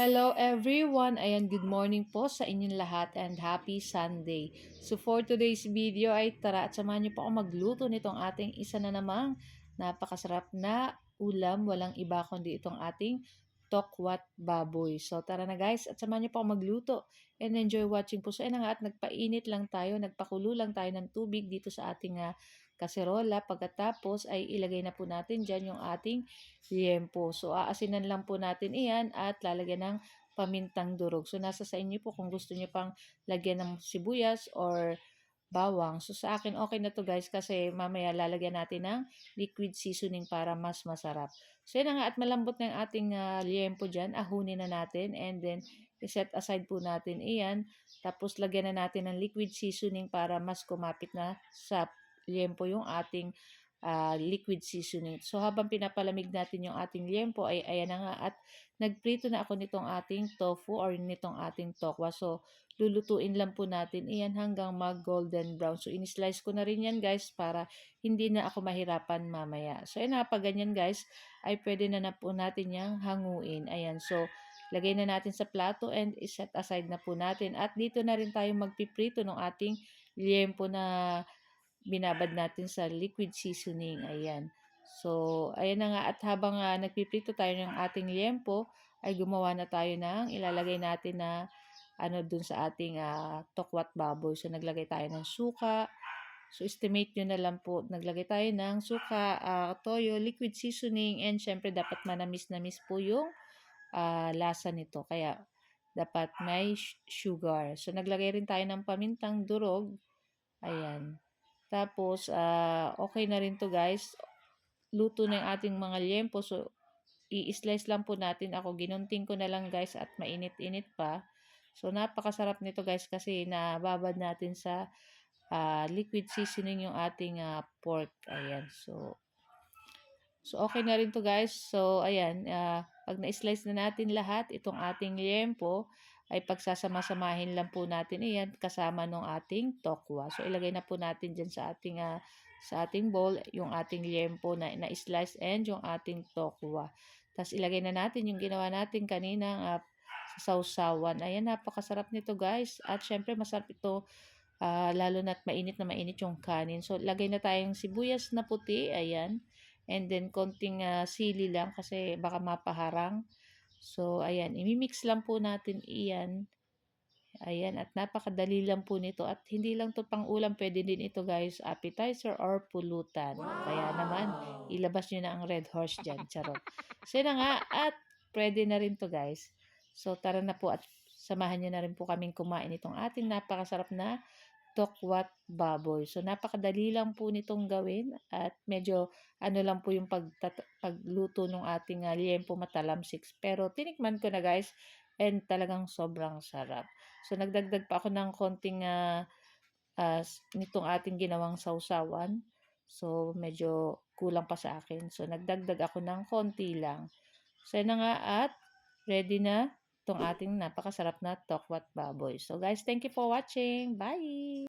Hello everyone! Ayan, good morning po sa inyong lahat and happy Sunday. So for today's video ay tara at samahan niyo po ako magluto nitong ating isa na namang napakasarap na ulam. Walang iba kundi itong ating tokwat baboy. So tara na guys at samahan niyo po ako magluto and enjoy watching po. So nga at nagpainit lang tayo, nagpakulo lang tayo ng tubig dito sa ating kaserola. Pagkatapos ay ilagay na po natin dyan yung ating liempo. So, aasinan lang po natin iyan at lalagyan ng pamintang durog. So, nasa sa inyo po kung gusto niyo pang lagyan ng sibuyas or bawang. So, sa akin okay na to guys kasi mamaya lalagyan natin ng liquid seasoning para mas masarap. So, yun na nga at malambot na yung ating liempo dyan. Ahunin na natin and then iset aside po natin iyan. Tapos, lagyan na natin ng liquid seasoning para mas kumapit na sa liempo yung ating liquid seasoning. So habang pinapalamig natin yung ating liempo ay ayan na nga at nagprito na ako nitong ating tofu or nitong ating tokwa. So lulutuin lang po natin iyan hanggang mag golden brown. So in-slice ko na rin yan guys para hindi na ako mahirapan mamaya. So yun na pag ganyan guys ay pwede na po natin yung hanguin. Ayan so lagay na natin sa plato and iset aside na po natin. At dito na rin tayo magpiprito ng ating liempo na binabad natin sa liquid seasoning. Ayan. So, ayan na nga. At habang nagpiprito tayo ng ating liempo, ay gumawa na tayo ng ilalagay natin na ano dun sa ating tokwat baboy. So, naglagay tayo ng suka. So, estimate nyo na lang po. Naglagay tayo ng suka, toyo, liquid seasoning, and syempre dapat manamis-namis po yung lasa nito. Kaya, dapat may sugar. So, naglagay rin tayo ng pamintang durog. Ayan. Tapos, okay na rin to guys. Luto na yung ating mga liempo. So, i-slice lang po natin. Ako, ginunting ko na lang guys at mainit-init pa. So, napakasarap nito guys kasi nababad natin sa liquid seasoning yung ating pork. Ayan. So, okay na rin to guys. So, ayan. Pag na-slice na natin lahat, itong ating liempo, ay pagsasama-samahin lang po natin iyan kasama ng ating tokwa. So, ilagay na po natin dyan sa ating bowl, yung ating liempo na na-slice and yung ating tokwa. Tapos, ilagay na natin yung ginawa natin kanina sa sausawan. Ayan, napakasarap nito guys. At syempre, masarap ito lalo na't mainit na mainit yung kanin. So, lagay na tayong sibuyas na puti. Ayan. And then, konting sili lang kasi baka mapaharang. So, ayan. Imimix lang po natin iyan. Ayan. At napakadali lang po nito. At hindi lang to pang ulam. Pwede din ito guys. Appetizer or pulutan. Wow! Kaya naman, ilabas nyo na ang red horse dyan. Charot. So, yun na nga. At pwede na rin to guys. So, tara na po at samahan nyo na rin po kaming kumain itong ating napakasarap na tokwat baboy. So, napakadali lang po nitong gawin at medyo ano lang po yung pagluto ng ating liempo matalamsiks. Pero tinikman ko na guys and talagang sobrang sarap. So, nagdagdag pa ako ng konting nitong ating ginawang sausawan. So, medyo kulang pa sa akin. So, nagdagdag ako ng konti lang. So, yun na nga at ready na itong ating napakasarap na tokwat baboy. So, guys, thank you for watching. Bye!